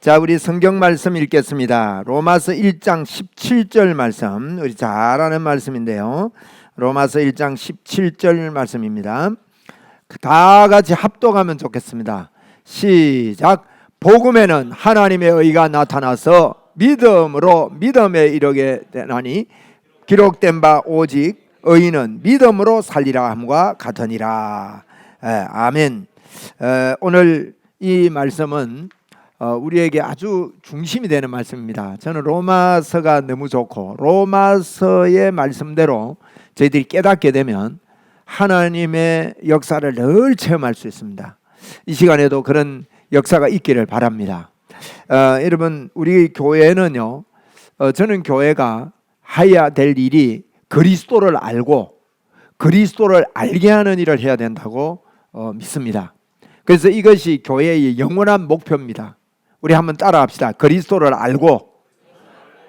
자, 우리 성경 말씀 읽겠습니다. 로마서 1장 17절 말씀, 우리 잘 아는 말씀인데요. 로마서 1장 17절 말씀입니다. 다 같이 합독하면 좋겠습니다. 시작. 복음에는 하나님의 의가 나타나서 믿음으로 믿음에 이르게 되나니 기록된 바 오직 의인은 믿음으로 살리라 함과 같으니라. 아멘. 오늘 이 말씀은 우리에게 아주 중심이 되는 말씀입니다. 저는 로마서가 너무 좋고, 로마서의 말씀대로 저희들이 깨닫게 되면 하나님의 역사를 늘 체험할 수 있습니다. 이 시간에도 그런 역사가 있기를 바랍니다. 여러분, 우리 교회는요, 저는 교회가 해야 될 일이 그리스도를 알고 그리스도를 알게 하는 일을 해야 된다고 믿습니다. 그래서 이것이 교회의 영원한 목표입니다. 우리 한번 따라합시다. 그리스도를 알고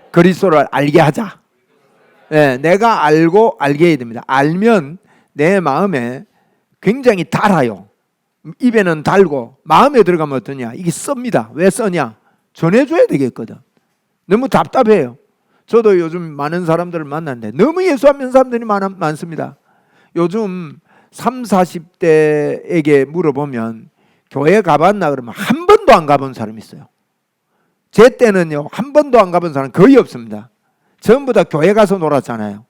그리스도를 알게 하자. 네, 내가 알고 알게 해야 됩니다. 알면 내 마음에 굉장히 달아요. 입에는 달고 마음에 들어가면 어떠냐? 이게 씁니다. 왜 써냐? 전해줘야 되겠거든. 너무 답답해요. 저도 요즘 많은 사람들을 만났는데 너무 예수 안 믿는 사람들이 많습니다. 요즘 30, 40대에게 물어보면 교회 가봤나 그러면 한 번도 안 가본 사람이 있어요. 제 때는요, 한 번도 안 가본 사람 거의 없습니다. 전부 다 교회 가서 놀았잖아요.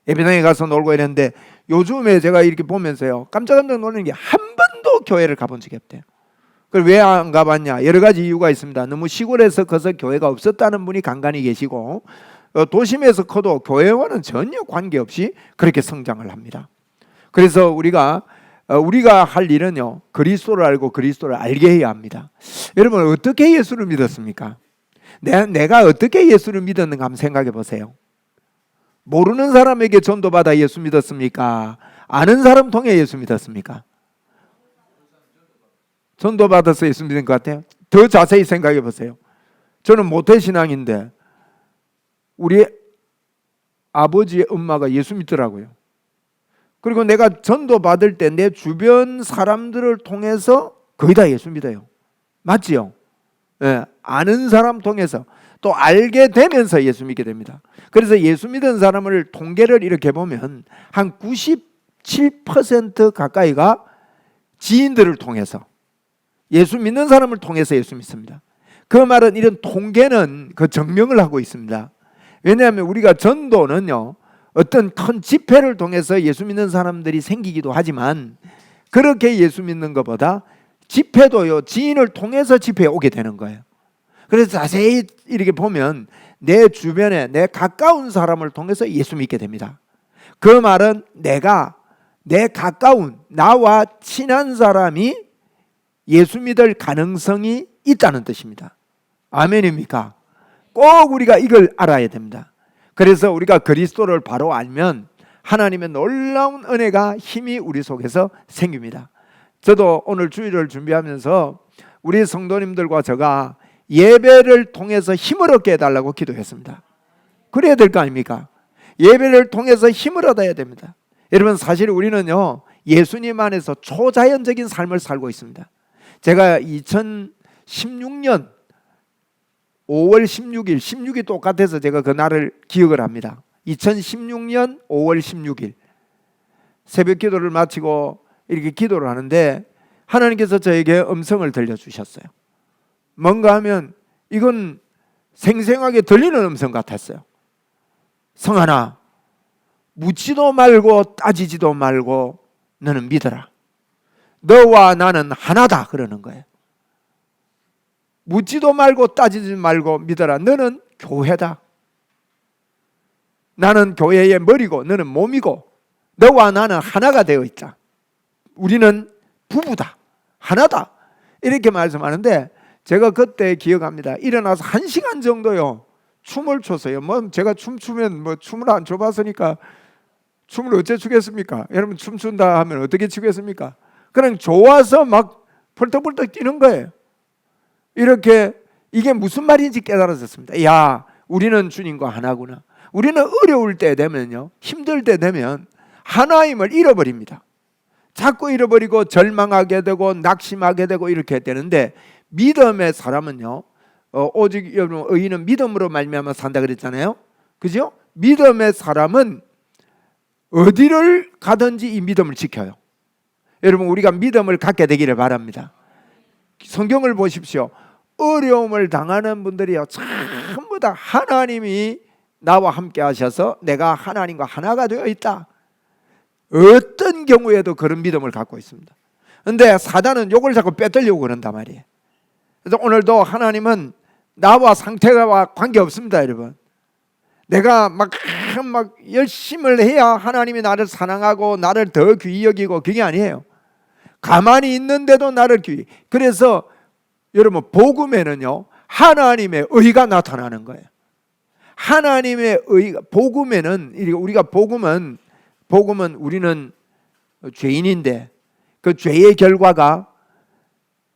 예배당에 가서 놀고 이랬는데 요즘에 제가 이렇게 보면서요, 깜짝깜짝 놀라는 게 한 번도 교회를 가본 적이 없대요. 그걸 왜 안 가봤냐? 여러 가지 이유가 있습니다. 너무 시골에서 커서 교회가 없었다는 분이 간간히 계시고, 도심에서 커도 교회와는 전혀 관계없이 그렇게 성장을 합니다. 그래서 우리가 할 일은요, 그리스도를 알고 그리스도를 알게 해야 합니다. 여러분, 어떻게 예수를 믿었습니까? 내가 어떻게 예수를 믿었는가 한번 생각해 보세요. 모르는 사람에게 전도받아 예수 믿었습니까? 아는 사람 통해 예수 믿었습니까? 전도받아서 예수 믿은 것 같아요. 더 자세히 생각해 보세요. 저는 모태신앙인데 우리 아버지의 엄마가 예수 믿더라고요. 그리고 내가 전도받을 때 내 주변 사람들을 통해서 거의 다 예수 믿어요. 맞지요? 네, 아는 사람 통해서 또 알게 되면서 예수 믿게 됩니다. 그래서 예수 믿은 사람을 통계를 이렇게 보면 한 97% 가까이가 지인들을 통해서, 예수 믿는 사람을 통해서 예수 믿습니다. 그 말은, 이런 통계는 그 증명을 하고 있습니다. 왜냐하면 우리가 전도는요, 어떤 큰 집회를 통해서 예수 믿는 사람들이 생기기도 하지만, 그렇게 예수 믿는 것보다 집회도요, 지인을 통해서 집회에 오게 되는 거예요. 그래서 자세히 이렇게 보면 내 주변에 내 가까운 사람을 통해서 예수 믿게 됩니다. 그 말은 내 가까운 나와 친한 사람이 예수 믿을 가능성이 있다는 뜻입니다. 아멘입니까? 꼭 우리가 이걸 알아야 됩니다. 그래서 우리가 그리스도를 바로 알면 하나님의 놀라운 은혜가, 힘이 우리 속에서 생깁니다. 저도 오늘 주일을 준비하면서 우리 성도님들과 제가 예배를 통해서 힘을 얻게 해달라고 기도했습니다. 그래야 될 거 아닙니까? 예배를 통해서 힘을 얻어야 됩니다. 여러분, 사실 우리는요, 예수님 안에서 초자연적인 삶을 살고 있습니다. 제가 2016년 5월 16일, 16이 똑같아서 제가 그 날을 기억을 합니다. 2016년 5월 16일 새벽 기도를 마치고 이렇게 기도를 하는데 하나님께서 저에게 음성을 들려주셨어요. 뭔가 하면 이건 생생하게 들리는 음성 같았어요. 성하나, 묻지도 말고 따지지도 말고 너는 믿어라. 너와 나는 하나다, 그러는 거예요. 묻지도 말고 따지지 말고 믿어라. 너는 교회다. 나는 교회의 머리고 너는 몸이고 너와 나는 하나가 되어 있다. 우리는 부부다. 하나다. 이렇게 말씀하는데 제가 그때 기억합니다. 일어나서 1시간 정도요, 춤을 췄어요. 제가 춤추면 춤을 안 춰봤으니까 춤을 어째 추겠습니까? 여러분, 춤춘다 하면 어떻게 추겠습니까? 그냥 좋아서 막 펄떡펄떡 뛰는 거예요. 이렇게 이게 무슨 말인지 깨달았습니다. 야, 우리는 주님과 하나구나. 우리는 어려울 때 되면요, 힘들 때 되면 하나임을 잃어버립니다. 자꾸 잃어버리고 절망하게 되고 낙심하게 되고 이렇게 되는데, 믿음의 사람은요, 오직 여러분 의인은 믿음으로 말미암아 산다 그랬잖아요. 그죠? 믿음의 사람은 어디를 가든지 이 믿음을 지켜요. 여러분 우리가 믿음을 갖게 되기를 바랍니다. 성경을 보십시오. 어려움을 당하는 분들이요 전부 다 하나님이 나와 함께 하셔서 내가 하나님과 하나가 되어 있다. 어떤 경우에도 그런 믿음을 갖고 있습니다. 그런데 사단은 이걸 자꾸 빼들려고 그런단 말이에요. 그래서 오늘도 하나님은 나와 상태와 관계없습니다. 여러분 내가 막 열심을 해야 하나님이 나를 사랑하고 나를 더 귀히 여기고 그게 아니에요. 가만히 있는데도 나를 귀히. 그래서 여러분 복음에는요 하나님의 의가 나타나는 거예요. 하나님의 의가 복음에는 우리가 복음은 우리는 죄인인데 그 죄의 결과가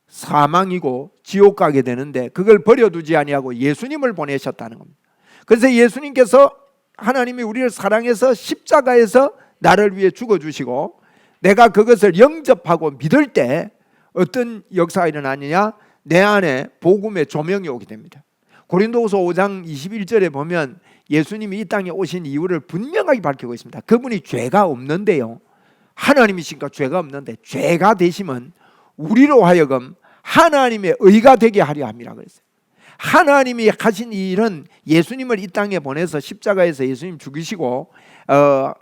사망이고 지옥 가게 되는데 그걸 버려두지 아니하고 예수님을 보내셨다는 겁니다. 그래서 예수님께서 하나님이 우리를 사랑해서 십자가에서 나를 위해 죽어주시고 내가 그것을 영접하고 믿을 때 어떤 역사가 일어나느냐? 내 안에 복음의 조명이 오게 됩니다. 고린도후서 5장 21절에 보면 예수님이 이 땅에 오신 이유를 분명하게 밝히고 있습니다. 그분이 죄가 없는데요 하나님이시니까 죄가 없는데 죄가 되시면 우리로 하여금 하나님의 의가 되게 하려 함이라 그랬어요. 하나님이 하신 이 일은 예수님을 이 땅에 보내서 십자가에서 예수님 죽이시고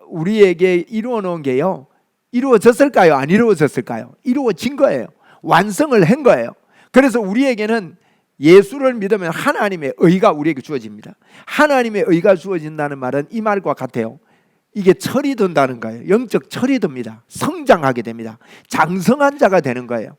우리에게 이루어 놓은 게요 이루어졌을까요? 안 이루어졌을까요? 이루어진 거예요. 완성을 한 거예요. 그래서 우리에게는 예수를 믿으면 하나님의 의가 우리에게 주어집니다. 하나님의 의가 주어진다는 말은 이 말과 같아요. 이게 철이 든다는 거예요. 영적 철이 듭니다. 성장하게 됩니다. 장성한 자가 되는 거예요.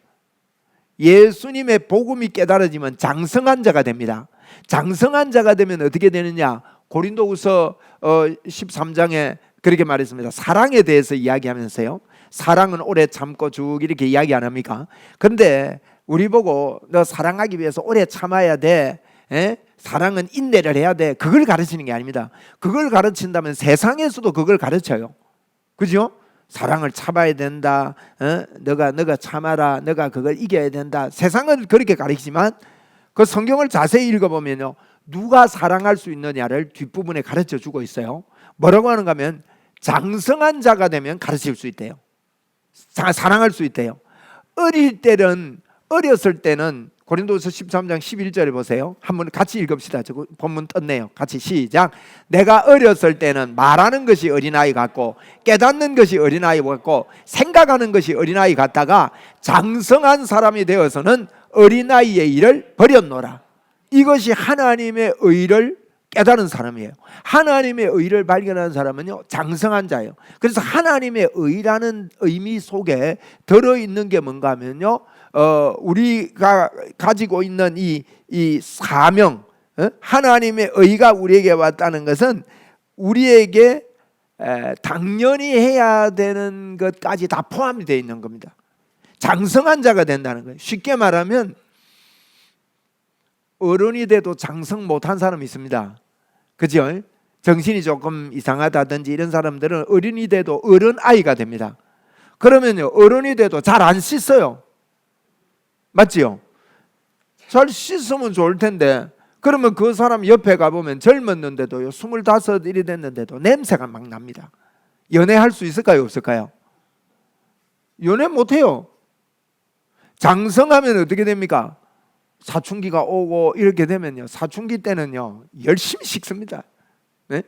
예수님의 복음이 깨달아지면 장성한 자가 됩니다. 장성한 자가 되면 어떻게 되느냐? 고린도후서 13장에 그렇게 말했습니다. 사랑에 대해서 이야기하면서요 사랑은 오래 참고 쭉 이렇게 이야기 안 합니까? 그런데 우리 보고 너 사랑하기 위해서 오래 참아야 돼. 사랑은 인내를 해야 돼. 그걸 가르치는 게 아닙니다. 그걸 가르친다면 세상에서도 그걸 가르쳐요. 그죠? 사랑을 참아야 된다. 너가 참아라. 너가 그걸 이겨야 된다. 세상은 그렇게 가르치지만 그 성경을 자세히 읽어보면요 누가 사랑할 수 있느냐를 뒷부분에 가르쳐 주고 있어요. 뭐라고 하는가 하면 장성한 자가 되면 가르칠 수 있대요. 사랑할 수 있대요. 어렸을 때는 고린도서 13장 11절에 보세요. 한번 같이 읽읍시다. 저 본문 떴네요. 같이 시작. 내가 어렸을 때는 말하는 것이 어린아이 같고 깨닫는 것이 어린아이 같고 생각하는 것이 어린아이 같다가 장성한 사람이 되어서는 어린아이의 일을 버렸노라. 이것이 하나님의 의를 깨달은 사람이에요. 하나님의 의를 발견한 사람은요 장성한 자예요. 그래서 하나님의 의라는 의미 속에 들어있는 게 뭔가 하면요 우리가 가지고 있는 이 사명, 하나님의 의가 우리에게 왔다는 것은 우리에게 당연히 해야 되는 것까지 다 포함이 되어 있는 겁니다. 장성한 자가 된다는 거예요. 쉽게 말하면 어른이 돼도 장성 못한 사람이 있습니다. 그죠? 정신이 조금 이상하다든지 이런 사람들은 어른이 돼도 어른아이가 됩니다. 그러면요 어른이 돼도 잘 안 씻어요. 맞지요? 잘 씻으면 좋을 텐데 그러면 그 사람 옆에 가보면 젊었는데도요 25, 1이 됐는데도 냄새가 막 납니다. 연애할 수 있을까요? 없을까요? 연애 못해요. 장성하면 어떻게 됩니까? 사춘기가 오고 이렇게 되면요 사춘기 때는요 열심히 씻습니다. 네?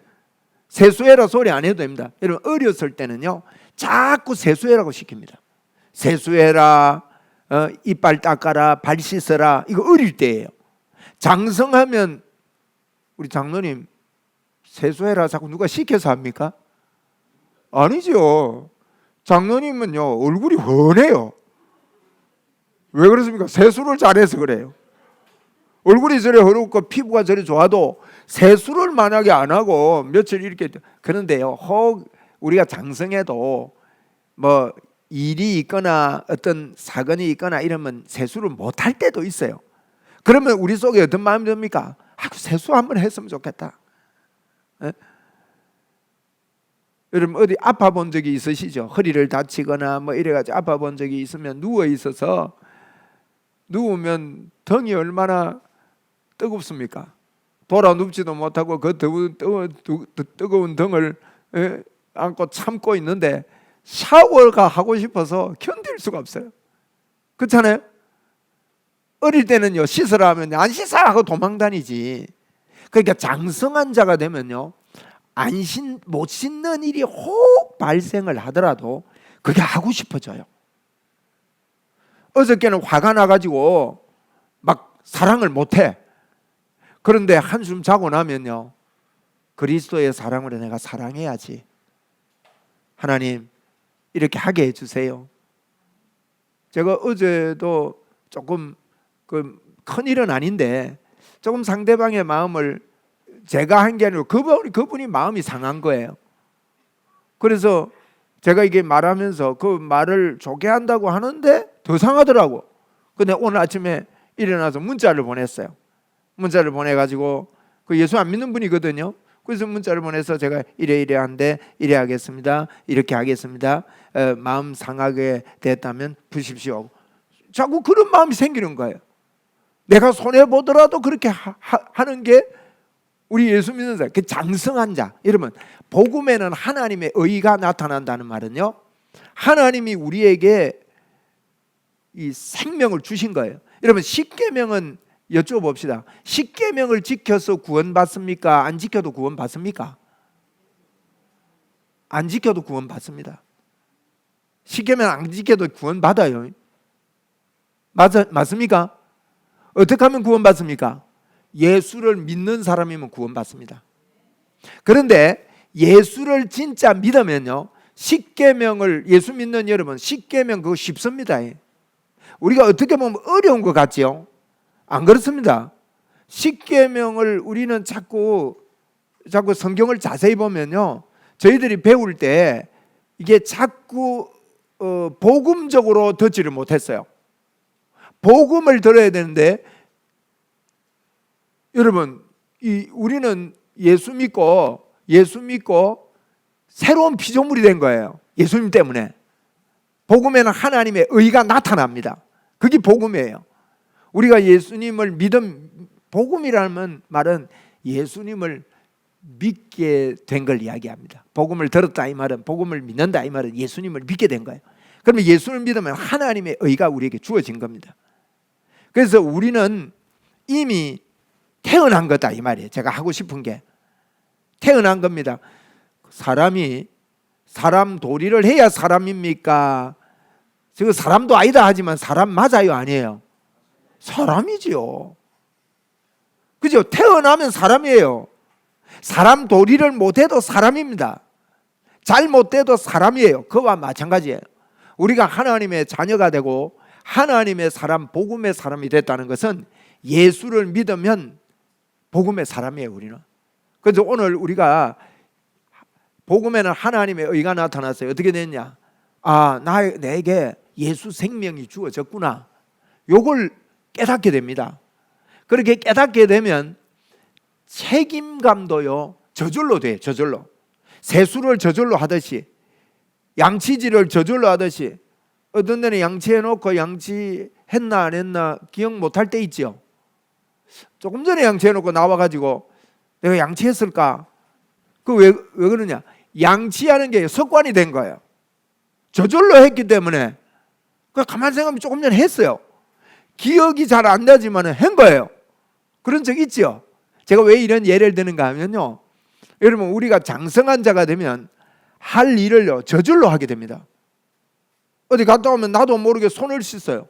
세수해라 소리 안 해도 됩니다. 여러분 어렸을 때는요 자꾸 세수해라고 시킵니다. 세수해라, 이빨 닦아라, 발 씻어라. 이거 어릴 때예요. 장성하면 우리 장로님 세수해라 자꾸 누가 시켜서 합니까? 아니죠. 장로님은요 얼굴이 훤해요. 왜 그렇습니까? 세수를 잘해서 그래요. 얼굴이 저리 흐르고 피부가 저리 좋아도 세수를 만약에 안 하고 며칠 이렇게 그런데요 혹 우리가 장성해도 뭐 일이 있거나 어떤 사건이 있거나 이러면 세수를 못할 때도 있어요. 그러면 우리 속에 어떤 마음이 듭니까? 세수 한번 했으면 좋겠다. 여러분 어디 아파 본 적이 있으시죠? 허리를 다치거나 뭐 이래가지고 아파 본 적이 있으면 누워 있어서 누우면 등이 얼마나 뜨겁습니까? 돌아 눕지도 못하고 그 뜨거운 등을 안고 참고 있는데 샤워가 하고 싶어서 견딜 수가 없어요. 그렇잖아요? 어릴 때는요, 씻으라 하면 안 씻어 하고 도망다니지. 그러니까 장성한 자가 되면요, 못 씻는 일이 혹 발생을 하더라도 그게 하고 싶어져요. 어저께는 화가 나가지고 막 사랑을 못해. 그런데 한숨 자고 나면요, 그리스도의 사랑으로 내가 사랑해야지. 하나님 이렇게 하게 해주세요. 제가 어제도 조금 큰 일은 아닌데 조금 상대방의 마음을 제가 한 게 아니고 그분이 마음이 상한 거예요. 그래서 제가 이게 말하면서 그 말을 좋게 한다고 하는데 더 상하더라고. 근데 오늘 아침에 일어나서 문자를 보냈어요. 문자를 보내가지고 그 예수 안 믿는 분이거든요. 그래서 문자를 보내서 제가 이래 한데 이래 하겠습니다. 이렇게 하겠습니다. 마음 상하게 됐다면 푸십시오. 자꾸 그런 마음이 생기는 거예요. 내가 손해보더라도 그렇게 하는 게 우리 예수 믿는 자, 그 장성한 자. 여러분, 복음에는 하나님의 의가 나타난다는 말은요, 하나님이 우리에게 이 생명을 주신 거예요. 여러분, 십계명은 여쭤봅시다. 십계명을 지켜서 구원받습니까? 안 지켜도 구원받습니까? 안 지켜도 구원받습니다. 십계명 안 지켜도 구원받아요. 맞습니까? 어떻게 하면 구원받습니까? 예수를 믿는 사람이면 구원받습니다. 그런데 예수를 진짜 믿으면요, 십계명을, 예수 믿는 여러분, 십계명 그거 쉽습니다. 우리가 어떻게 보면 어려운 것 같지요? 안 그렇습니다. 십계명을 우리는 자꾸 성경을 자세히 보면요, 저희들이 배울 때 이게 자꾸 복음적으로 듣지를 못했어요. 복음을 들어야 되는데, 여러분, 우리는 예수 믿고 새로운 피조물이 된 거예요. 예수님 때문에. 복음에는 하나님의 의가 나타납니다. 그게 복음이에요. 우리가 예수님을 복음이라는 말은 예수님을 믿게 된 걸 이야기합니다. 복음을 들었다 이 말은, 복음을 믿는다 이 말은 예수님을 믿게 된 거예요. 그러면 예수를 믿으면 하나님의 의가 우리에게 주어진 겁니다. 그래서 우리는 이미 태어난 거다 이 말이에요. 제가 하고 싶은 게 태어난 겁니다. 사람이 사람 도리를 해야 사람입니까? 지금 사람도 아니다 하지만 사람 맞아요, 아니에요? 사람이지요. 그죠? 태어나면 사람이에요. 사람 도리를 못해도 사람입니다. 잘못돼도 사람이에요. 그와 마찬가지예요. 우리가 하나님의 자녀가 되고 하나님의 사람, 복음의 사람이 됐다는 것은 예수를 믿으면 복음의 사람이에요, 우리는. 그래서 오늘 우리가 복음에는 하나님의 의가 나타났어요. 어떻게 됐냐? 내게 예수 생명이 주어졌구나. 요걸 깨닫게 됩니다. 그렇게 깨닫게 되면 책임감도요, 저절로 돼요. 저절로. 세수를 저절로 하듯이, 양치질을 저절로 하듯이. 어떤 데는 양치해놓고 양치했나 안 했나 기억 못할 때 있죠. 조금 전에 양치해놓고 나와가지고 내가 양치했을까? 왜 그러냐? 양치하는 게 습관이 된 거예요. 저절로 했기 때문에. 가만히 생각하면 조금 전에 했어요. 기억이 잘 안 나지만 한 거예요. 그런 적 있죠. 제가 왜 이런 예를 드는가 하면요, 여러분, 우리가 장성한 자가 되면 할 일을요 저절로 하게 됩니다. 어디 갔다 오면 나도 모르게 손을 씻어요.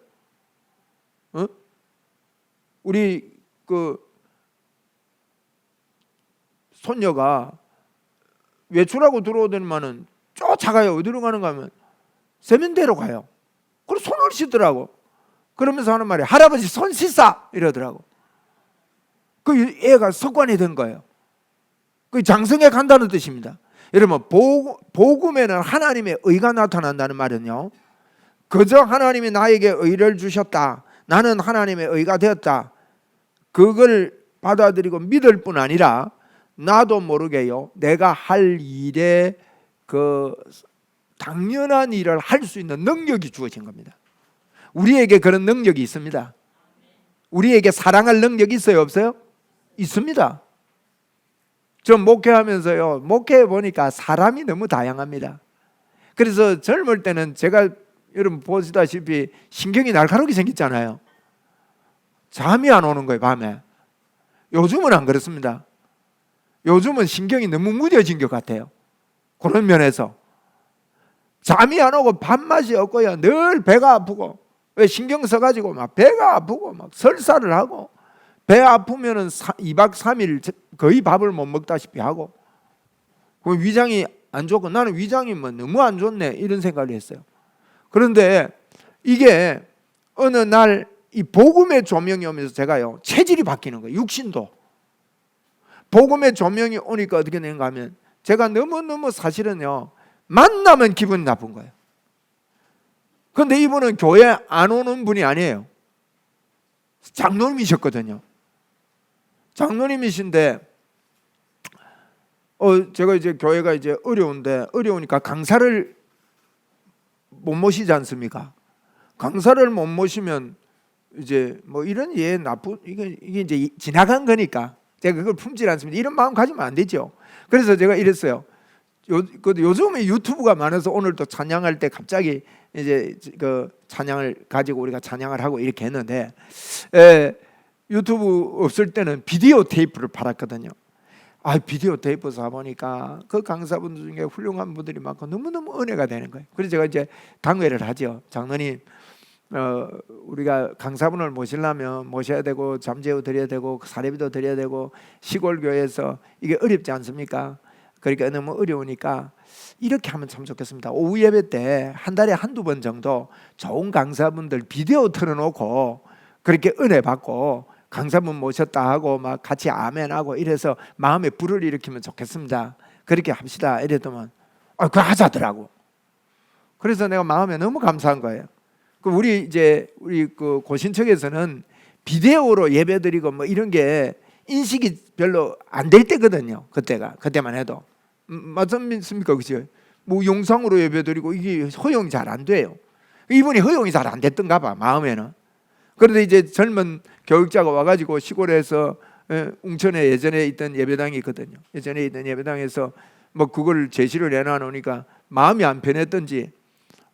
우리 손녀가 외출하고 들어오더니만은 쫓아가요. 어디로 가는가 하면 세면대로 가요. 그리고 손을 씻더라고. 그러면서 하는 말이 할아버지 손 씻어 이러더라고. 그 애가 습관이 된 거예요. 그 장성해 간다는 뜻입니다. 여러분, 복음에는 하나님의 의가 나타난다는 말은요, 그저 하나님이 나에게 의를 주셨다, 나는 하나님의 의가 되었다, 그걸 받아들이고 믿을 뿐 아니라 나도 모르게요, 내가 할 일에 그 당연한 일을 할 수 있는 능력이 주어진 겁니다. 우리에게 그런 능력이 있습니다. 우리에게 사랑할 능력이 있어요, 없어요? 있습니다. 전 목회하면서요, 목회해 보니까 사람이 너무 다양합니다. 그래서 젊을 때는 제가 여러분 보시다시피 신경이 날카롭게 생겼잖아요. 잠이 안 오는 거예요, 밤에. 요즘은 안 그렇습니다. 요즘은 신경이 너무 무뎌진 것 같아요. 그런 면에서 잠이 안 오고 밥맛이 없고요, 늘 배가 아프고, 왜 신경 써가지고 막 배가 아프고 막 설사를 하고, 배 아프면은 2박 3일 거의 밥을 못 먹다시피 하고, 그 위장이 안 좋고, 나는 위장이 뭐 너무 안 좋네 이런 생각을 했어요. 그런데 이게 어느 날 이 복음의 조명이 오면서 제가요, 체질이 바뀌는 거예요. 육신도. 복음의 조명이 오니까 어떻게 되는가 하면 제가 너무너무 사실은요, 만나면 기분 나쁜 거예요. 그런데 이분은 교회 안 오는 분이 아니에요. 장로님이셨거든요. 장로님이신데 제가 이제 교회가 이제 어려우니까 강사를 못 모시지 않습니까? 강사를 못 모시면 이제 뭐 이런 이게 이제 지나간 거니까 제가 그걸 품질 않습니다. 이런 마음 가지면 안 되죠. 그래서 제가 이랬어요. 요즘에 유튜브가 많아서 오늘 또 찬양할 때 갑자기 이제 그 찬양을 가지고 우리가 찬양을 하고 이렇게 했는데, 유튜브 없을 때는 비디오 테이프를 팔았거든요. 비디오 테이프 사보니까 그 강사분들 중에 훌륭한 분들이 많고 너무너무 은혜가 되는 거예요. 그래서 제가 이제 당회를 하죠. 장로님, 우리가 강사분을 모셔야 되고 잠재워 드려야 되고 사례비도 드려야 되고 시골 교회에서 이게 어렵지 않습니까? 그러니까 너무 어려우니까 이렇게 하면 참 좋겠습니다. 오후 예배 때 한 달에 한두 번 정도 좋은 강사분들 비디오 틀어놓고 그렇게 은혜 받고 강사분 모셨다 하고 막 같이 아멘하고 이래서 마음에 불을 일으키면 좋겠습니다. 그렇게 합시다. 이랬더만 그거 하자더라고. 그래서 내가 마음에 너무 감사한 거예요. 우리 그 고신척에서는 비디오로 예배드리고 뭐 이런 게 인식이 별로 안 될 때거든요. 그때만 해도 맞습니까, 그죠? 뭐 영상으로 예배드리고 이게 허용이 잘 안 돼요. 이분이 허용이 잘 안 됐던가 봐, 마음에는. 그런데 이제 젊은 교육자가 와가지고 시골에서 웅천에 예전에 있던 예배당이 있거든요. 예전에 있던 예배당에서 뭐 그걸 제시를 해놔놓으니까 마음이 안 편했던지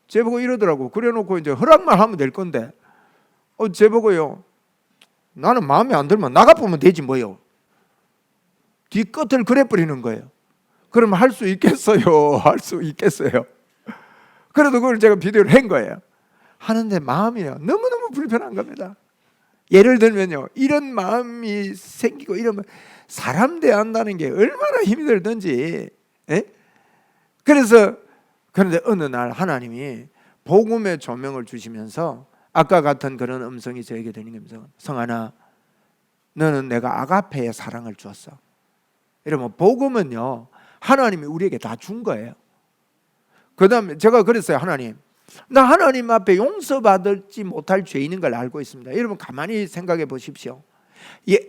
제보고 이러더라고. 그래놓고 이제 허락만 하면 될 건데, 제보고요, 나는 마음에 안 들면 나가보면 되지 뭐요. 뒤끝을 그래 버리는 거예요. 그러면 할 수 있겠어요? 할 수 있겠어요? 그래도 그걸 제가 비디오를 한 거예요. 하는데 마음이요, 너무너무 불편한 겁니다. 예를 들면요, 이런 마음이 생기고 이러면 사람 대한다는 게 얼마나 힘이 들든지. 그런데 어느 날 하나님이 복음의 조명을 주시면서 아까 같은 그런 음성이 저에게 들리면서, 성하나, 너는 내가 아가페의 사랑을 주었어. 이러면 복음은요, 하나님이 우리에게 다 준 거예요. 그 다음에 제가 그랬어요. 하나님, 나 하나님 앞에 용서받지 못할 죄인인 걸 알고 있습니다. 여러분 가만히 생각해 보십시오.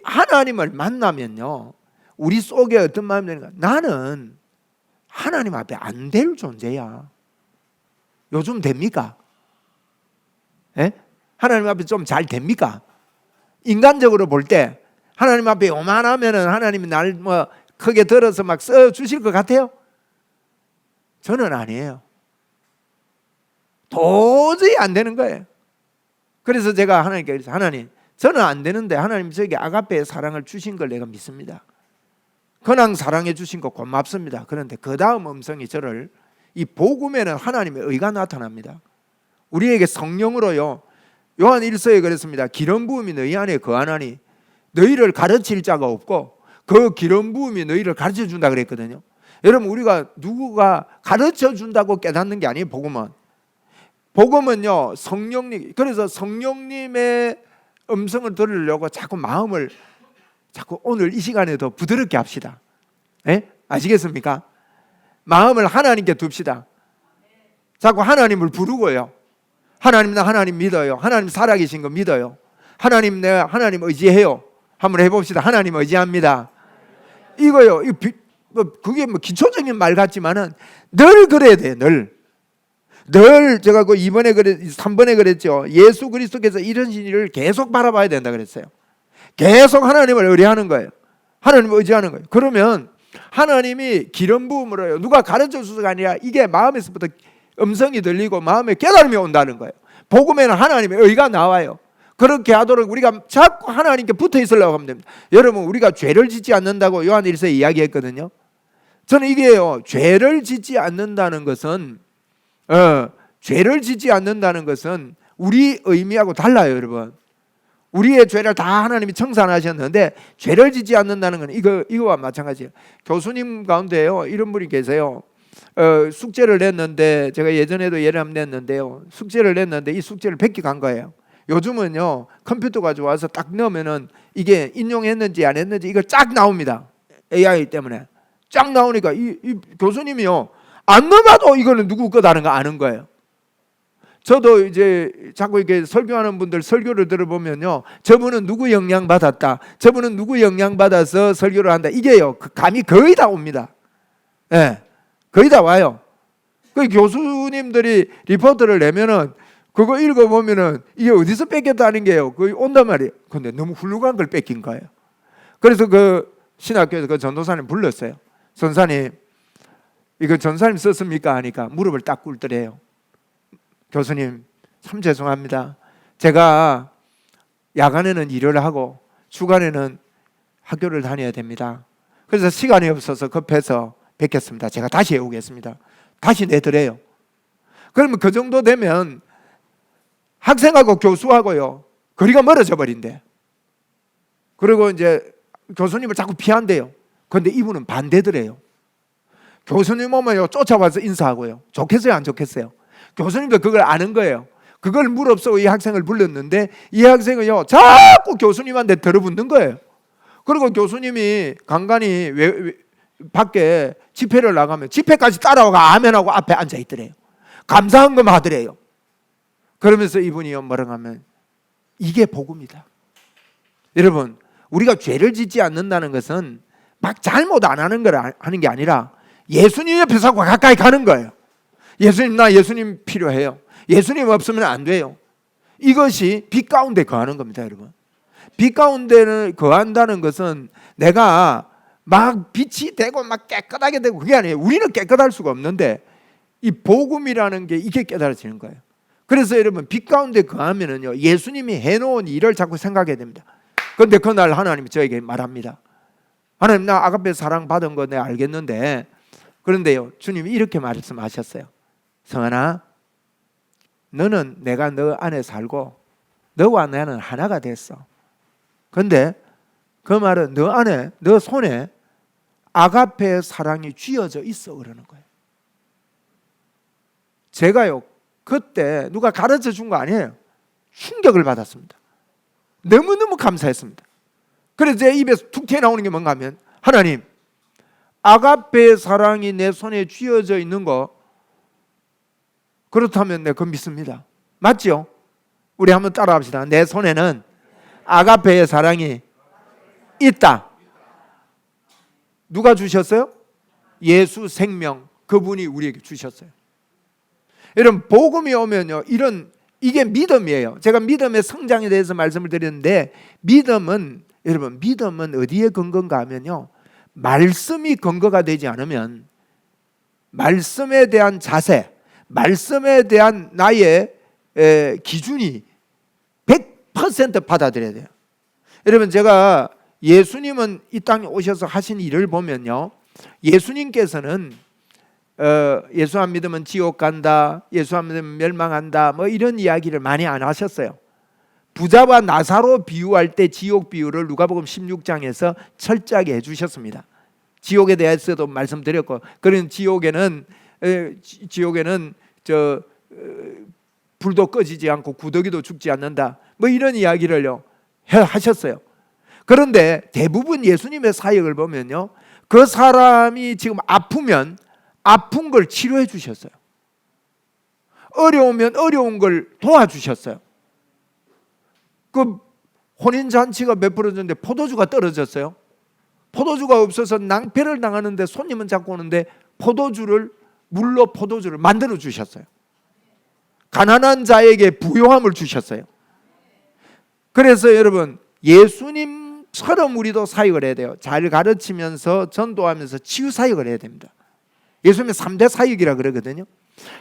하나님을 만나면요, 우리 속에 어떤 마음이 드는가? 나는 하나님 앞에 안 될 존재야. 요즘 됩니까? 하나님 앞에 좀 잘 됩니까? 인간적으로 볼 때 하나님 앞에 요만하면은 하나님이 날 뭐 크게 들어서 막 써 주실 것 같아요? 저는 아니에요. 도저히 안 되는 거예요. 그래서 제가 하나님께 그랬어요. 하나님, 저는 안 되는데 하나님 저에게 아가페의 사랑을 주신 걸 내가 믿습니다. 그냥 사랑해 주신 거 고맙습니다. 그런데 그 다음 음성이 저를, 이 복음에는 하나님의 의가 나타납니다. 우리에게 성령으로요, 요한 1서에 그랬습니다. 기름 부음이 너희 안에 거하나니 너희를 가르칠 자가 없고 그 기름 부음이 너희를 가르쳐 준다 그랬거든요. 여러분, 우리가 누구가 가르쳐 준다고 깨닫는 게 아니에요. 복음은요, 성령님. 그래서 성령님의 음성을 들으려고 자꾸 마음을 오늘 이 시간에 더 부드럽게 합시다. 아시겠습니까? 마음을 하나님께 둡시다. 자꾸 하나님을 부르고요. 하나님, 나 하나님 믿어요. 하나님 살아계신 거 믿어요. 하나님, 내가 하나님 의지해요. 한번 해봅시다. 하나님 의지합니다. 이거요. 그게 뭐 기초적인 말 같지만은 늘 그래야 돼. 늘 늘 제가 그 2번에 3번에 그랬죠. 예수 그리스도께서 이러신 일을 계속 바라봐야 된다 그랬어요. 계속 하나님을 의뢰하는 거예요. 하나님을 의지하는 거예요. 그러면 하나님이 기름 부음으로요. 누가 가르쳐 주서가 아니라 이게 마음에서부터 음성이 들리고 마음에 깨달음이 온다는 거예요. 복음에는 하나님의 의가 나와요. 그렇게 하도록 우리가 자꾸 하나님께 붙어 있으려고 하면 됩니다. 여러분, 우리가 죄를 짓지 않는다고 요한 1서에 이야기했거든요. 저는 이게요, 죄를 짓지 않는다는 것은 죄를 짓지 않는다는 것은 우리 의미하고 달라요, 여러분. 우리의 죄를 다 하나님이 청산하셨는데 죄를 짓지 않는다는 건 이거와 마찬가지예요. 교수님 가운데요, 이런 분이 계세요. 숙제를 냈는데, 제가 예전에도 예를 한번 냈는데요, 숙제를 냈는데 이 숙제를 100개 간 거예요. 요즘은요, 컴퓨터 가지고 와서 딱 넣으면은 이게 인용했는지 안 했는지 이거 쫙 나옵니다. AI 때문에 쫙 나오니까 이 교수님이요, 안 넣어봐도 이거는 누구 거다는 거 아는 거예요. 저도 이제 자꾸 이렇게 설교하는 분들 설교를 들어보면요, 저분은 누구 영향 받았다, 저분은 누구 영향 받아서 설교를 한다, 이게요, 그 감이 거의 다 옵니다. 예, 거의 다 와요. 그 교수님들이 리포트를 내면은 그거 읽어보면은 이게 어디서 뺏겼다는 게요, 거의 온단 말이에요. 근데 너무 훌륭한 걸 뺏긴 거예요. 그래서 그 신학교에서 그 전도사님 불렀어요. 전사님, 이거 전사님 썼습니까? 하니까 무릎을 딱 꿇더래요. 교수님, 참 죄송합니다. 제가 야간에는 일을 하고 주간에는 학교를 다녀야 됩니다. 그래서 시간이 없어서 급해서 뵙겠습니다. 제가 다시 해오겠습니다. 다시 내드려요. 그러면 그 정도 되면 학생하고 교수하고요, 거리가 멀어져 버린대. 그리고 이제 교수님을 자꾸 피한대요. 그런데 이분은 반대더래요. 교수님 오면요, 쫓아와서 인사하고요. 좋겠어요, 안 좋겠어요? 교수님도 그걸 아는 거예요. 그걸 무릅쓰고 이 학생을 불렀는데 이 학생은요, 자꾸 교수님한테 들어붙는 거예요. 그리고 교수님이 간간히 밖에 집회를 나가면 집회까지 따라와가 아멘하고 앞에 앉아 있더래요. 감사한 것만 하더래요. 그러면서 이분이요, 뭐라고 하면 이게 복음이다. 여러분, 우리가 죄를 짓지 않는다는 것은 막 잘못 안 하는 걸 하는 게 아니라 예수님 옆에서 가까이 가는 거예요. 예수님, 나 예수님 필요해요. 예수님 없으면 안 돼요. 이것이 빛 가운데 거하는 겁니다, 여러분. 빛 가운데를 거한다는 것은 내가 막 빛이 되고 막 깨끗하게 되고 그게 아니에요. 우리는 깨끗할 수가 없는데 이 복음이라는 게 이게 깨달아지는 거예요. 그래서 여러분, 빛 가운데 거하면은요, 예수님이 해놓은 일을 자꾸 생각해야 됩니다. 그런데 그날 하나님이 저에게 말합니다. 하나님, 나 아가페 사랑 받은 거 내가 알겠는데, 그런데요, 주님이 이렇게 말씀하셨어요. 성환아, 너는 내가 너 안에 살고 너와 나는 하나가 됐어. 그런데 그 말은 너 안에, 너 손에 아가페의 사랑이 쥐어져 있어 그러는 거예요. 제가요, 그때 누가 가르쳐 준 거 아니에요. 충격을 받았습니다. 너무너무 감사했습니다. 그래서 제 입에서 툭 튀어나오는 게 뭔가 하면, 하나님, 아가페의 사랑이 내 손에 쥐어져 있는 거, 그렇다면 내가 그거 믿습니다. 맞죠? 우리 한번 따라합시다. 내 손에는 아가페의 사랑이 있다. 누가 주셨어요? 예수 생명, 그분이 우리에게 주셨어요. 여러분, 복음이 오면요, 이게 믿음이에요. 제가 믿음의 성장에 대해서 말씀을 드렸는데, 믿음은, 여러분, 믿음은 어디에 근거인가 하면요, 말씀이 근거가 되지 않으면 말씀에 대한 자세, 말씀에 대한 나의 기준이 100% 받아들여야 돼요. 여러분, 제가 예수님은 이 땅에 오셔서 하신 일을 보면요, 예수님께서는 예수 안 믿으면 지옥 간다, 예수 안 믿으면 멸망한다, 뭐 이런 이야기를 많이 안 하셨어요. 부자와 나사로 비유할 때 지옥 비유를 누가복음 16장에서 철저하게 해주셨습니다. 지옥에 대해서도 말씀드렸고, 그런 지옥에는 불도 꺼지지 않고 구더기도 죽지 않는다, 뭐 이런 이야기를요 하셨어요. 그런데 대부분 예수님의 사역을 보면요, 그 사람이 지금 아프면 아픈 걸 치료해 주셨어요. 어려우면 어려운 걸 도와주셨어요. 그 혼인잔치가 베풀어졌는데 포도주가 떨어졌어요. 포도주가 없어서 낭패를 당하는데 손님은 자꾸 오는데 물로 포도주를 만들어 주셨어요. 가난한 자에게 부요함을 주셨어요. 그래서 여러분, 예수님처럼 우리도 사역을 해야 돼요. 잘 가르치면서 전도하면서 치유 사역을 해야 됩니다. 예수님은 3대 사역이라 그러거든요.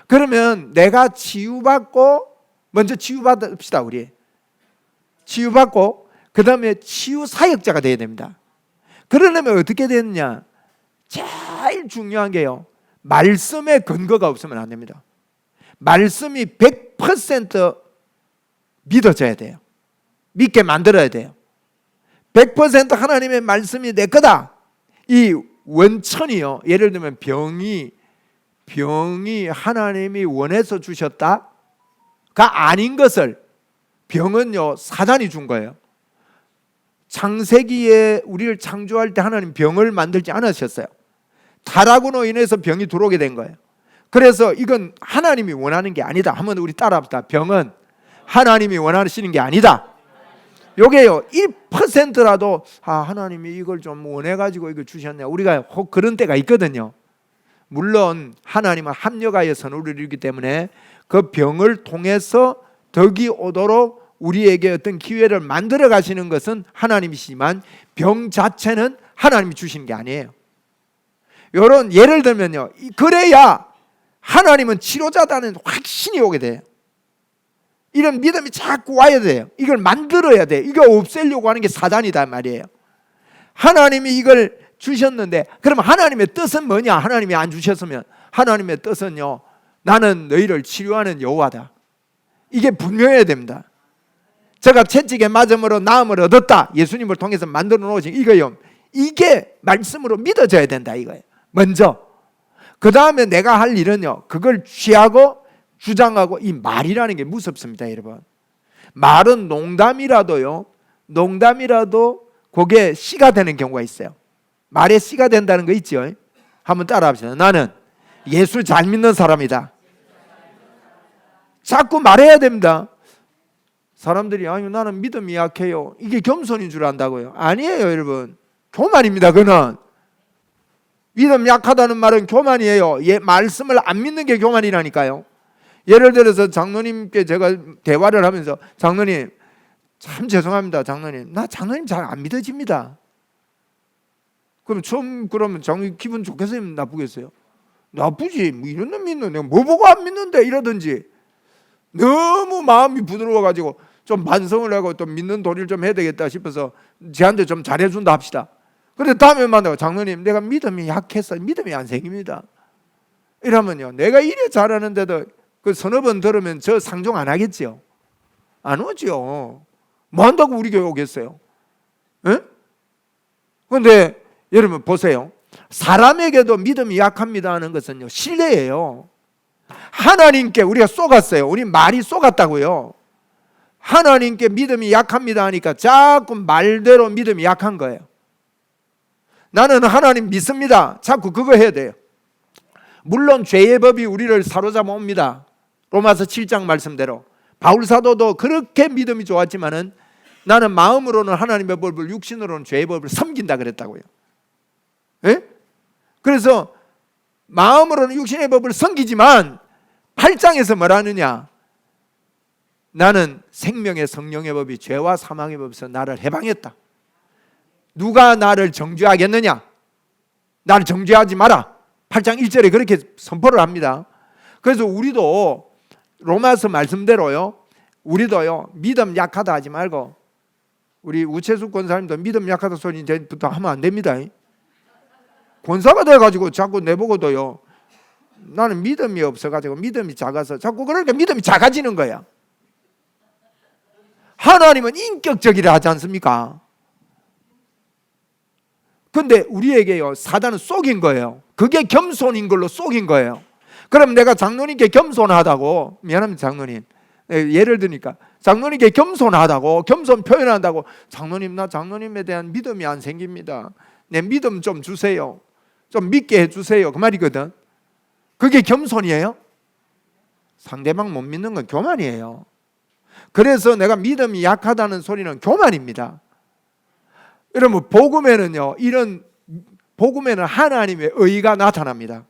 그러면 내가 치유받고, 먼저 치유받읍시다. 우리 치유받고 그 다음에 치유 사역자가 돼야 됩니다. 그러려면 어떻게 되느냐, 제일 중요한 게요, 말씀에 근거가 없으면 안 됩니다. 말씀이 100% 믿어져야 돼요. 믿게 만들어야 돼요. 100% 하나님의 말씀이 내 거다. 이 원천이요, 예를 들면 병이 하나님이 원해서 주셨다가 아닌 것을, 병은요 사단이 준 거예요. 창세기에 우리를 창조할 때 하나님 병을 만들지 않으셨어요. 타락으로 인해서 병이 들어오게 된 거예요. 그래서 이건 하나님이 원하는 게 아니다. 한번 우리 따라합시다. 병은 하나님이 원하시는 게 아니다. 요게요 1%라도 하나님이 이걸 좀 원해가지고 이걸 주셨네, 우리가 혹 그런 때가 있거든요. 물론 하나님은 합력하여 선을 이루기 때문에 그 병을 통해서 덕이 오도록 우리에게 어떤 기회를 만들어 가시는 것은 하나님이시지만 병 자체는 하나님이 주시는 게 아니에요. 이런 예를 들면요, 그래야 하나님은 치료자다는 확신이 오게 돼요. 이런 믿음이 자꾸 와야 돼요. 이걸 만들어야 돼요. 이거 없애려고 하는 게 사단이다 말이에요. 하나님이 이걸 주셨는데, 그럼 하나님의 뜻은 뭐냐? 하나님이 안 주셨으면 하나님의 뜻은요, 나는 너희를 치료하는 여호와다. 이게 분명해야 됩니다. 제가 채찍에 맞음으로 나음을 얻었다, 예수님을 통해서 만들어 놓으신 이거요, 이게 말씀으로 믿어져야 된다 이거예요. 먼저. 그 다음에 내가 할 일은요, 그걸 취하고 주장하고. 이 말이라는 게 무섭습니다, 여러분. 말은 농담이라도 그게 씨가 되는 경우가 있어요. 말에 씨가 된다는 거 있죠. 한번 따라합시다. 나는 예수 잘 믿는 사람이다. 자꾸 말해야 됩니다. 사람들이 아니 나는 믿음이 약해요, 이게 겸손인 줄 안다고요. 아니에요, 여러분. 교만입니다. 그는 믿음 약하다는 말은 교만이에요. 말씀을 안 믿는 게 교만이라니까요. 예를 들어서 장로님께 제가 대화를 하면서, 장로님 참 죄송합니다, 장로님 나 장로님 잘 안 믿어집니다. 그럼 처음 그러면 장로님 기분 좋겠어요, 나쁘겠어요? 나쁘지. 뭐 이런 놈 믿는, 내가 뭐 보고 안 믿는데 이러든지. 너무 마음이 부드러워가지고 좀 반성을 하고 또 믿는 도리를 좀 해야 되겠다 싶어서 저한테 좀 잘해준다 합시다. 그런데 다음에 만나고 장로님 내가 믿음이 약해서 믿음이 안 생깁니다. 이러면요, 내가 이래 잘하는데도 그 서너 번 들으면 저 상종 안 하겠죠? 안 오죠. 뭐 한다고 우리 교회 오겠어요? 그런데 여러분 보세요. 사람에게도 믿음이 약합니다 하는 것은요, 신뢰예요. 하나님께 우리가 쏘갔어요. 우리 말이 쏘갔다고요. 하나님께 믿음이 약합니다 하니까 자꾸 말대로 믿음이 약한 거예요. 나는 하나님 믿습니다, 자꾸 그거 해야 돼요. 물론 죄의 법이 우리를 사로잡아 옵니다. 로마서 7장 말씀대로 바울 사도도 그렇게 믿음이 좋았지만은 나는 마음으로는 하나님의 법을, 육신으로는 죄의 법을 섬긴다 그랬다고요. 그래서 마음으로는 육신의 법을 섬기지만 8장에서 뭐라느냐, 나는 생명의 성령의 법이 죄와 사망의 법에서 나를 해방했다. 누가 나를 정죄하겠느냐? 나를 정죄하지 마라. 8장 1절에 그렇게 선포를 합니다. 그래서 우리도 로마서 말씀대로요, 우리도요 믿음 약하다 하지 말고, 우리 우채숙 권사님도 믿음 약하다 소리 이제부터 하면 안 됩니다. 권사가 돼가지고 자꾸 내보고도요, 나는 믿음이 없어가지고 믿음이 작아서 자꾸, 그러니까 믿음이 작아지는 거야. 하나님은 인격적이라 하지 않습니까? 근데 우리에게요, 사단은 속인 거예요. 그게 겸손인 걸로 속인 거예요. 그럼 내가 장로님께 겸손하다고, 미안합니다 장로님, 예를 드니까 장로님께 겸손하다고, 겸손 표현한다고, 장로님 나 장로님에 대한 믿음이 안 생깁니다, 내 믿음 좀 주세요, 좀 믿게 해주세요, 그 말이거든. 그게 겸손이에요? 상대방 못 믿는 건 교만이에요. 그래서 내가 믿음이 약하다는 소리는 교만입니다. 여러분 복음에는요, 이런 복음에는 하나님의 의가 나타납니다.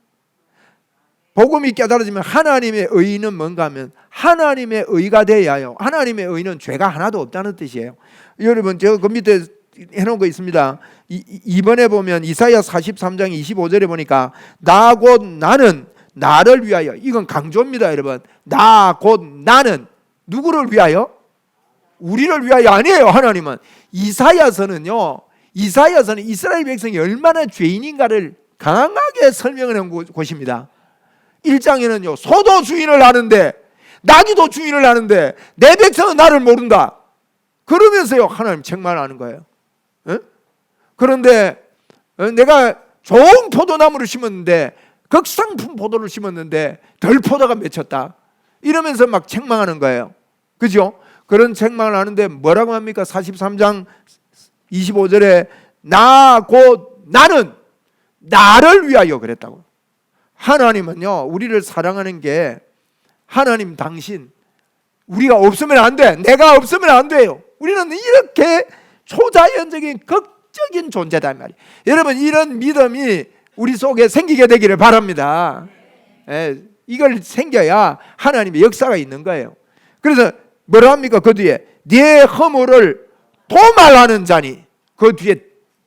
복음이 깨달아지면 하나님의 의는 뭔가 하면 하나님의 의가 돼야 해요. 하나님의 의는 죄가 하나도 없다는 뜻이에요. 여러분 제가 그 밑에 해놓은 거 있습니다. 이번에 보면 이사야 43장 25절에 보니까 나 곧 나는 나를 위하여, 이건 강조입니다. 여러분, 나 곧 나는 누구를 위하여? 우리를 위하여 아니에요. 하나님은 이사야서는 이스라엘 백성이 얼마나 죄인인가를 강하게 설명을 한 곳입니다. 1장에는요 소도 주인을 아는데 나귀도 주인을 아는데 내 백성은 나를 모른다 그러면서요 하나님 책망하는 거예요. 에? 그런데 내가 좋은 포도나무를 심었는데 극상품 포도를 심었는데 덜 포도가 맺혔다 이러면서 막 책망하는 거예요. 그죠? 그런 책망을 하는데 뭐라고 합니까? 43장 25절에 나 곧 나는 나를 위하여 그랬다고. 하나님은요 우리를 사랑하는 게 하나님 당신 우리가 없으면 안 돼. 내가 없으면 안 돼요. 우리는 이렇게 초자연적인 극적인 존재다 말이에요. 여러분 이런 믿음이 우리 속에 생기게 되기를 바랍니다. 이걸 생겨야 하나님의 역사가 있는 거예요. 그래서 뭐라 합니까? 그 뒤에 네 허물을 도말하는 자니, 그 뒤에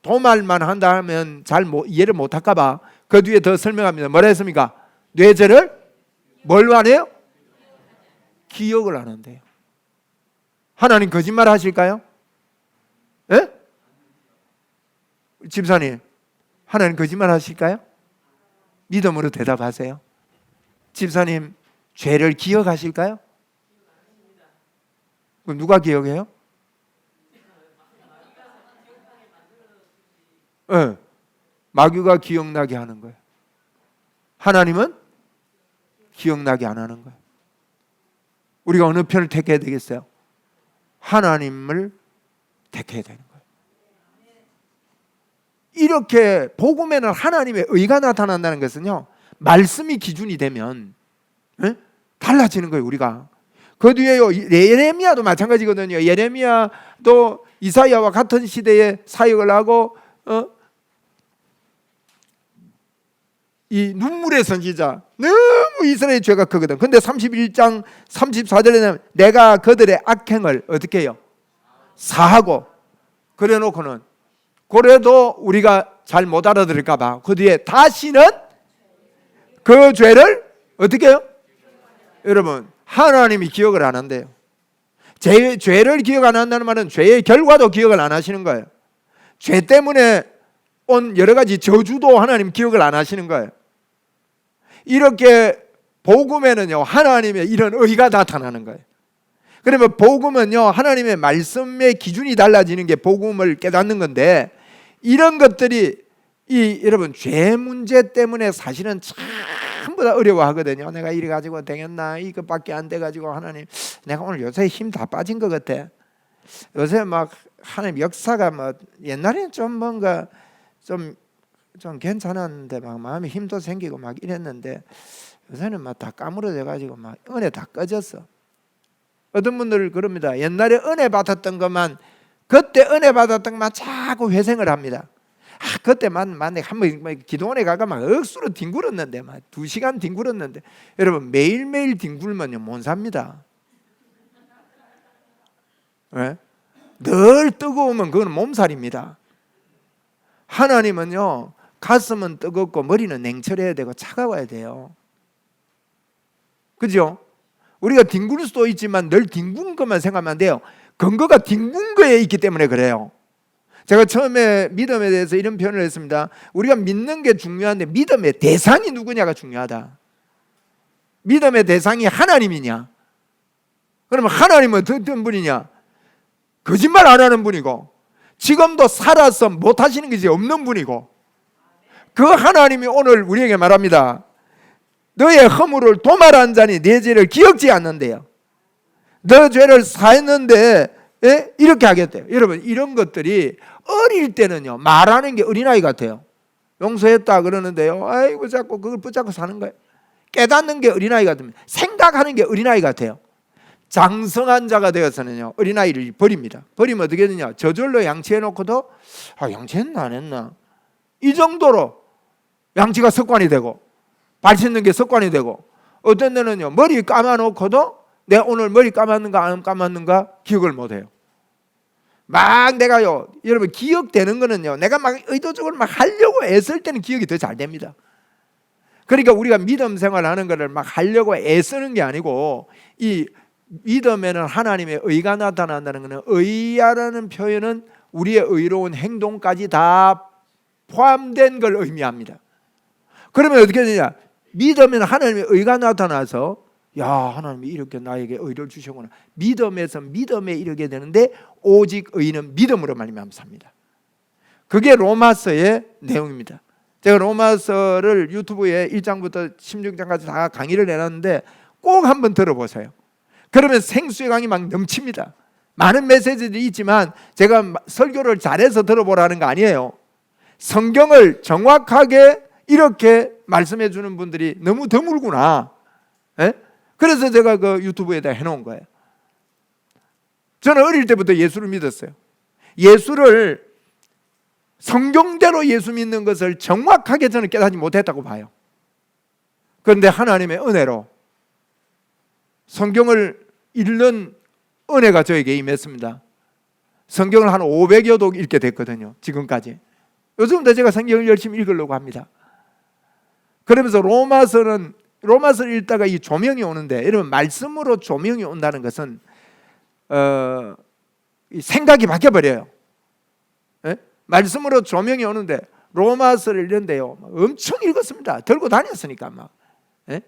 도말만 한다 하면 잘 이해를 못할까 봐 그 뒤에 더 설명합니다. 뭐라 했습니까? 뇌죄를 뭘로 안 해요? 기억을 안 한대요. 하나님 거짓말 하실까요? 예? 집사님 하나님 거짓말 하실까요? 믿음으로 대답하세요. 집사님 죄를 기억하실까요? 그럼 누가 기억해요? 네. 마귀가 기억나게 하는 거예요. 하나님은 기억나게 안 하는 거예요. 우리가 어느 편을 택해야 되겠어요? 하나님을 택해야 되는 거예요. 이렇게 복음에는 하나님의 의가 나타난다는 것은요 말씀이 기준이 되면 달라지는 거예요. 우리가 그 뒤에요 예레미야도 마찬가지거든요. 예레미야도 이사야와 같은 시대에 사역을 하고 이 눈물의 선지자 너무 이스라엘 죄가 크거든. 근데 31장 34절에는 내가 그들의 악행을 어떻게 해요? 사하고 그래 놓고는 그래도 우리가 잘 못 알아들을까 봐 그 뒤에 다시는 그 죄를 어떻게 해요? 여러분 하나님이 기억을 안 한대요. 죄를 기억 안 한다는 말은 죄의 결과도 기억을 안 하시는 거예요. 죄 때문에 온 여러 가지 저주도 하나님 기억을 안 하시는 거예요. 이렇게 복음에는요 하나님의 이런 의가 나타나는 거예요. 그러면 복음은요 하나님의 말씀의 기준이 달라지는 게 복음을 깨닫는 건데 이런 것들이 여러분 죄 문제 때문에 사실은 전부 다 어려워하거든요. 내가 이래 가지고 되겠나 이것밖에 안 돼 가지고 하나님 내가 오늘 요새 힘 다 빠진 것 같아. 요새 막 하나님 역사가 뭐 옛날에는 좀 뭔가 좀 괜찮았는데 막 마음에 힘도 생기고 막 이랬는데 요새는 막 다 까무러져 가지고 막 은혜 다 꺼졌어. 어떤 분들 그럽니다. 옛날에 은혜 받았던 것만 그때 은혜 받았던 것만 자꾸 회생을 합니다. 그때만 내가 한번 기도원에 가가 막 억수로 뒹굴었는데 막 2시간 뒹굴었는데 여러분 매일매일 뒹굴면요 못 삽니다. 네? 늘 뜨거우면 그건 몸살입니다. 하나님은요 가슴은 뜨겁고 머리는 냉철해야 되고 차가워야 돼요. 그죠? 우리가 뒹굴 수도 있지만 늘 뒹군 것만 생각하면 안 돼요. 근거가 뒹군 거에 있기 때문에 그래요. 제가 처음에 믿음에 대해서 이런 표현을 했습니다. 우리가 믿는 게 중요한데 믿음의 대상이 누구냐가 중요하다. 믿음의 대상이 하나님이냐? 그러면 하나님은 어떤 분이냐? 거짓말 안 하는 분이고 지금도 살아서 못 하시는 것이 없는 분이고 그 하나님이 오늘 우리에게 말합니다. 너의 허물을 도말한 자니 내 죄를 기억지 않는데요. 너 죄를 사했는데 이렇게 하겠대요. 여러분 이런 것들이 어릴 때는요 말하는 게 어린아이 같아요. 용서했다 그러는데요 아이고 자꾸 그걸 붙잡고 사는 거예요. 깨닫는 게 어린아이 같으면 생각하는 게 어린아이 같아요. 장성한 자가 되어서는요 어린아이를 버립니다. 버리면 어떻게 되냐? 저절로 양치해놓고도 양치했나 안 했나 이 정도로 양치가 습관이 되고 발 씻는 게 습관이 되고, 어떤 데는요 머리 감아놓고도 내가 오늘 머리 감았는가 안 감았는가 기억을 못해요. 막 내가요, 여러분 기억되는 거는요 내가 막 의도적으로 막 하려고 애쓸 때는 기억이 더 잘 됩니다. 그러니까 우리가 믿음 생활하는 거를 막 하려고 애쓰는 게 아니고, 이 믿음에는 하나님의 의가 나타난다는 것은, 의라는 표현은 우리의 의로운 행동까지 다 포함된 걸 의미합니다. 그러면 어떻게 되냐, 믿음에는 하나님의 의가 나타나서 야, 하나님이 이렇게 나에게 의를 주셨구나. 믿음에서 믿음에 이르게 되는데, 오직 의는 믿음으로 말미암아 삽니다. 그게 로마서의 내용입니다. 제가 로마서를 유튜브에 1장부터 16장까지 다 강의를 해놨는데 꼭 한번 들어보세요. 그러면 생수의 강이 막 넘칩니다. 많은 메시지들이 있지만 제가 설교를 잘해서 들어보라는 거 아니에요. 성경을 정확하게 이렇게 말씀해 주는 분들이 너무 드물구나. 예? 그래서 제가 그 유튜브에다 해놓은 거예요. 저는 어릴 때부터 예수를 믿었어요. 예수를 성경대로 예수 믿는 것을 정확하게 저는 깨닫지 못했다고 봐요. 그런데 하나님의 은혜로 성경을 읽는 은혜가 저에게 임했습니다. 성경을 한 500여 독 읽게 됐거든요, 지금까지. 요즘도 제가 성경을 열심히 읽으려고 합니다. 그러면서 로마서를 읽다가 이 조명이 오는데, 여러분 말씀으로 조명이 온다는 것은 생각이 바뀌어버려요. 예? 말씀으로 조명이 오는데 로마서를 읽는데요 엄청 읽었습니다. 들고 다녔으니까 막. 예?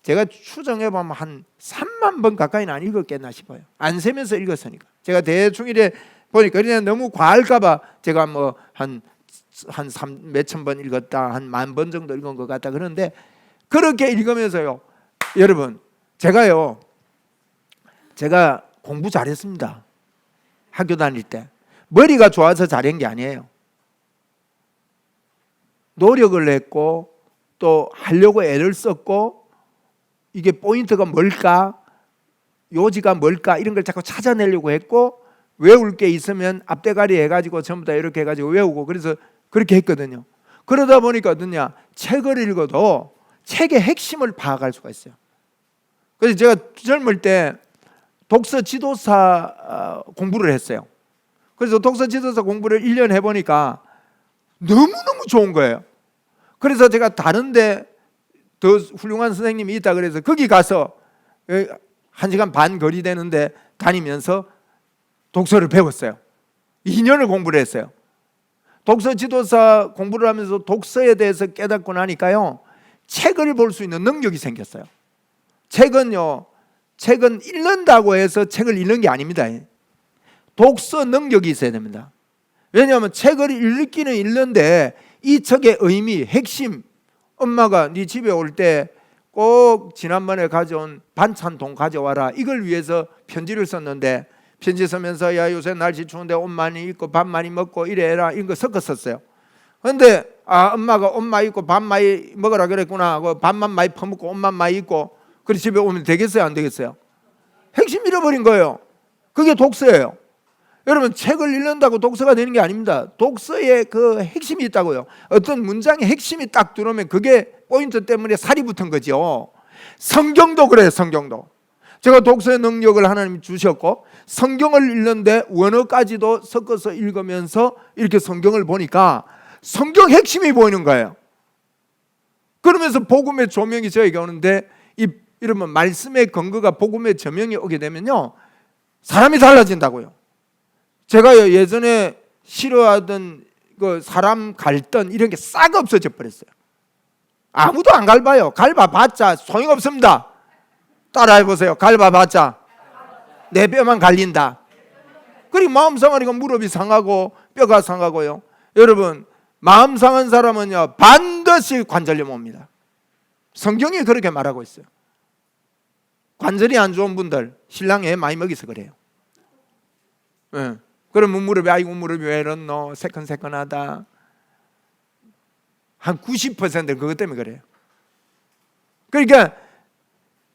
제가 추정해보면 한 3만 번 가까이는 안 읽었겠나 싶어요. 안 세면서 읽었으니까. 제가 대충 이래 보니까 그냥 너무 과할까봐 제가 뭐 한 몇천 번 읽었다, 한 10,000번 정도 읽은 것 같다 그러는데, 그렇게 읽으면서요 여러분 제가 공부 잘했습니다. 학교 다닐 때 머리가 좋아서 잘한 게 아니에요. 노력을 했고 또 하려고 애를 썼고, 이게 포인트가 뭘까, 요지가 뭘까, 이런 걸 자꾸 찾아내려고 했고, 외울 게 있으면 앞대가리 해가지고 전부 다 이렇게 해가지고 외우고, 그래서 그렇게 했거든요. 그러다 보니까 어떠냐, 책을 읽어도 책의 핵심을 파악할 수가 있어요. 그래서 제가 젊을 때 독서 지도사 공부를 했어요. 그래서 독서 지도사 공부를 1년 해보니까 너무너무 좋은 거예요. 그래서 제가 다른데 더 훌륭한 선생님이 있다 그래서 거기 가서 1시간 반 거리 되는데 다니면서 독서를 배웠어요. 2년을 공부를 했어요. 독서 지도사 공부를 하면서 독서에 대해서 깨닫고 나니까요 책을 볼 수 있는 능력이 생겼어요. 책은 읽는다고 해서 책을 읽는 게 아닙니다. 독서 능력이 있어야 됩니다. 왜냐하면 책을 읽기는 읽는데 이 책의 의미, 핵심, 엄마가 네 집에 올 때 꼭 지난번에 가져온 반찬통 가져와라, 이걸 위해서 편지를 썼는데, 편지 쓰면서 야 요새 날씨 추운데 옷 많이 입고 밥 많이 먹고 이래라, 이런 거 섞었었어요. 그런데 엄마가 옷 많이 입고 밥 많이 먹으라 그랬구나 하고 밥만 많이 퍼먹고 옷만 많이 입고 그래 집에 오면 되겠어요 안 되겠어요? 핵심 잃어버린 거예요. 그게 독서예요. 여러분 책을 읽는다고 독서가 되는 게 아닙니다. 독서에 그 핵심이 있다고요. 어떤 문장의 핵심이 딱 들어오면 그게 포인트 때문에 살이 붙은 거죠. 성경도 그래요. 성경도 제가 독서의 능력을 하나님이 주셨고, 성경을 읽는데 원어까지도 섞어서 읽으면서 이렇게 성경을 보니까 성경 핵심이 보이는 거예요. 그러면서 복음의 조명이 저에게 오는데, 이러면 말씀의 근거가 복음의 조명이 오게 되면요 사람이 달라진다고요. 제가 예전에 싫어하던 그 사람 갈등 이런 게 싹 없어져 버렸어요. 아무도 안 갈봐요. 갈봐봤자 소용없습니다. 따라해보세요. 갈봐봤자 내 뼈만 갈린다. 그리고 마음 상하니까 무릎이 상하고 뼈가 상하고요. 여러분 마음 상한 사람은요 반드시 관절염 옵니다. 성경이 그렇게 말하고 있어요. 관절이 안 좋은 분들 신랑 애 많이 먹여서 그래요. 네. 그러면 무릎이 아이고 무릎이 왜 이렇노 새끈새끈하다. 한 90%는 그것 때문에 그래요. 그러니까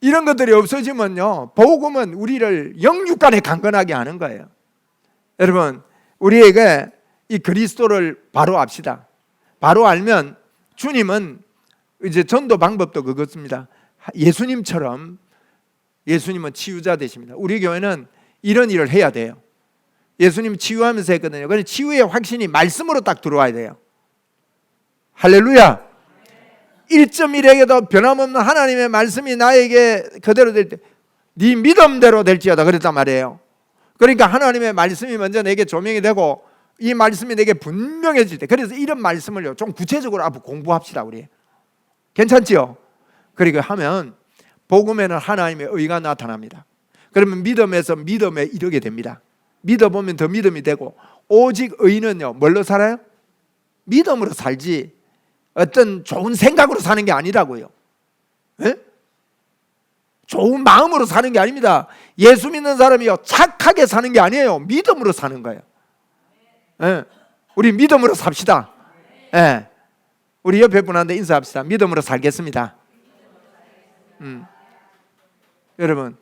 이런 것들이 없어지면요 복음은 우리를 영육간에 강건하게 하는 거예요. 여러분 우리에게 이 그리스도를 바로 압시다. 바로 알면 주님은 이제 전도 방법도 그것입니다. 예수님처럼, 예수님은 치유자 되십니다. 우리 교회는 이런 일을 해야 돼요. 예수님 치유하면서 했거든요. 그런데 치유의 확신이 말씀으로 딱 들어와야 돼요. 할렐루야. 1.1에게도 변함없는 하나님의 말씀이 나에게 그대로 될 때 네 믿음대로 될지어다 그랬단 말이에요. 그러니까 하나님의 말씀이 먼저 내게 조명이 되고 이 말씀이 내게 분명해질 때, 그래서 이런 말씀을요 좀 구체적으로 앞으로 공부합시다. 우리 괜찮지요? 그리고 하면 복음에는 하나님의 의가 나타납니다. 그러면 믿음에서 믿음에 이르게 됩니다. 믿어보면 더 믿음이 되고, 오직 의는요 뭘로 살아요? 믿음으로 살지 어떤 좋은 생각으로 사는 게 아니라고요. 에? 좋은 마음으로 사는 게 아닙니다. 예수 믿는 사람이요 착하게 사는 게 아니에요. 믿음으로 사는 거예요. 에? 우리 믿음으로 삽시다. 에? 우리 옆에 분한테 인사합시다. 믿음으로 살겠습니다. 여러분,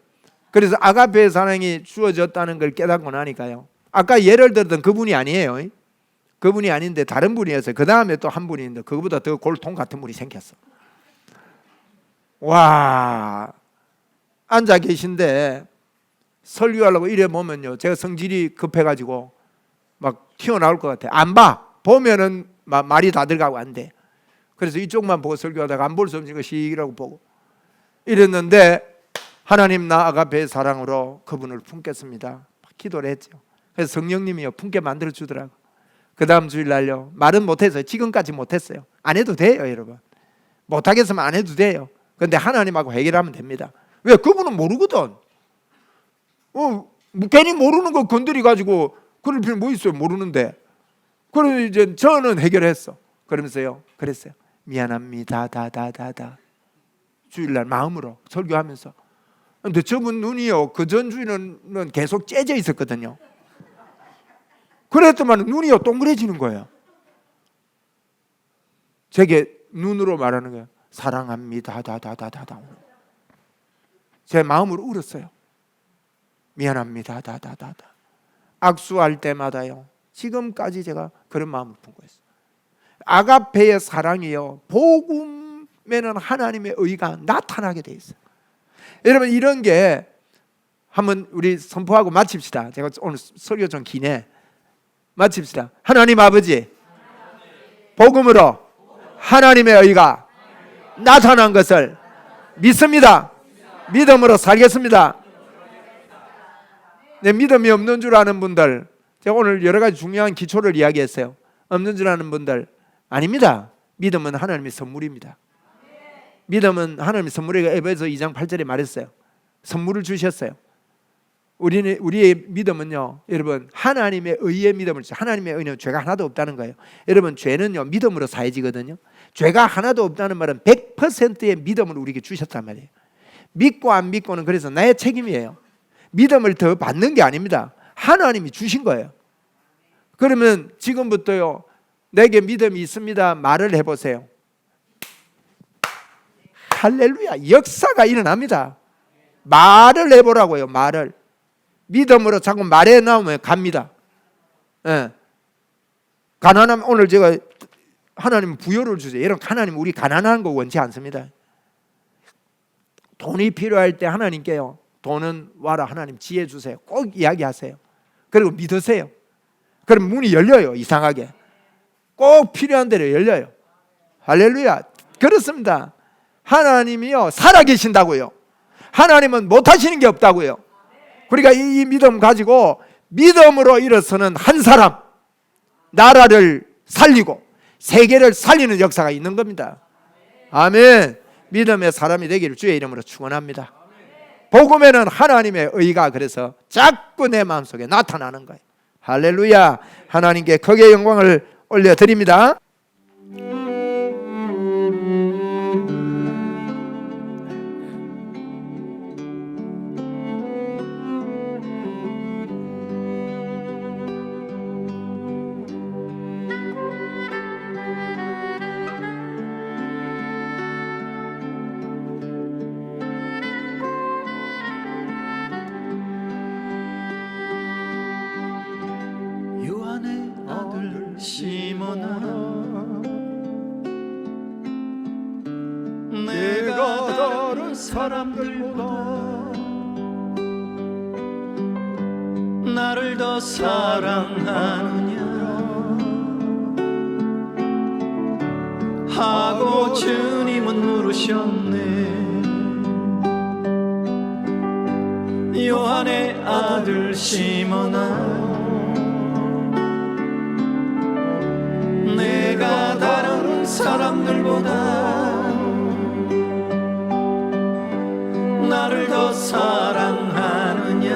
그래서 아가페의 사랑이 주어졌다는 걸 깨닫고 나니까요, 아까 예를 들던 그분이 아니에요. 그분이 아닌데 다른 분이었어요. 그 다음에 또 한 분이 있는데 그거보다 더 골통 같은 분이 생겼어. 와, 앉아 계신데 설교하려고 이래 보면요, 제가 성질이 급해가지고 막 튀어나올 것 같아요. 안 봐. 보면은 말이 다 들어가고 안 돼. 그래서 이쪽만 보고 설교하다가 안 볼 수 없는 것이라고 보고 이랬는데, 하나님 나 아가페의 사랑으로 그분을 품겠습니다. 기도를 했죠. 그래서 성령님이요 품게 만들어 주더라고. 그 다음 주일날요, 말은 못했어요. 지금까지 못했어요. 안 해도 돼요, 여러분. 못하겠으면 안 해도 돼요. 근데 하나님하고 해결하면 됩니다. 왜? 그분은 모르거든. 괜히 모르는 거 건드려가지고 그럴 필요 뭐 있어요, 모르는데. 그래서 이제 저는 해결했어. 그러면서요, 그랬어요. 미안합니다, 다다다다. 주일날 마음으로 설교하면서. 근데 저분 눈이요, 그 전 주일은 계속 째져 있었거든요. 그랬더만 눈이요 동그래지는 거예요. 제게 눈으로 말하는 거예요. 사랑합니다, 다다다다다. 제 마음으로 울었어요. 미안합니다, 다다다다. 악수할 때마다요, 지금까지 제가 그런 마음을 품고 있어요. 아가페의 사랑이요, 복음에는 하나님의 의가 나타나게 돼 있어요. 여러분, 이런 게 한번 우리 선포하고 마칩시다. 제가 오늘 설교 좀 기네. 마칩시다. 하나님 아버지, 복음으로 하나님의 의가 나타난 것을 믿습니다. 믿음으로 살겠습니다. 내 믿음이 없는 줄 아는 분들, 제가 오늘 여러 가지 중요한 기초를 이야기했어요. 없는 줄 아는 분들, 아닙니다. 믿음은 하나님의 선물입니다. 믿음은 하나님의 선물이고, 에베소 2장 8절에 말했어요. 선물을 주셨어요. 우리의 믿음은요, 여러분, 하나님의 의의 믿음을 주세요. 하나님의 의는 죄가 하나도 없다는 거예요. 여러분, 죄는요 믿음으로 사해지거든요. 죄가 하나도 없다는 말은 100%의 믿음을 우리에게 주셨단 말이에요. 믿고 안 믿고는 그래서 나의 책임이에요. 믿음을 더 받는 게 아닙니다. 하나님이 주신 거예요. 그러면 지금부터요, 내게 믿음이 있습니다 말을 해보세요. 할렐루야, 역사가 일어납니다. 말을 해보라고요. 말을 믿음으로 자꾸 말해 나오면 갑니다. 예. 가난하면, 오늘 제가 하나님 부여를 주세요. 여러분, 하나님 우리 가난한 거 원치 않습니다. 돈이 필요할 때 하나님께요, 돈은 와라, 하나님 지혜 주세요, 꼭 이야기하세요. 그리고 믿으세요. 그럼 문이 열려요. 이상하게 꼭 필요한 대로 열려요. 할렐루야. 그렇습니다. 하나님이요 살아계신다고요. 하나님은 못하시는 게 없다고요. 그러니까 이 믿음 가지고 믿음으로 일어서는 한 사람, 나라를 살리고 세계를 살리는 역사가 있는 겁니다. 아멘. 믿음의 사람이 되기를 주의 이름으로 축원합니다. 복음에는 하나님의 의가 그래서 자꾸 내 마음속에 나타나는 거예요. 할렐루야. 하나님께 크게 영광을 올려드립니다. 요한의 아들 시몬아, 사람들보다 나를 더 사랑하느냐 하고 주님은 물으셨네. 요한의 아들 시몬아, 내가 다른 사람들보다 나를 더 사랑하느냐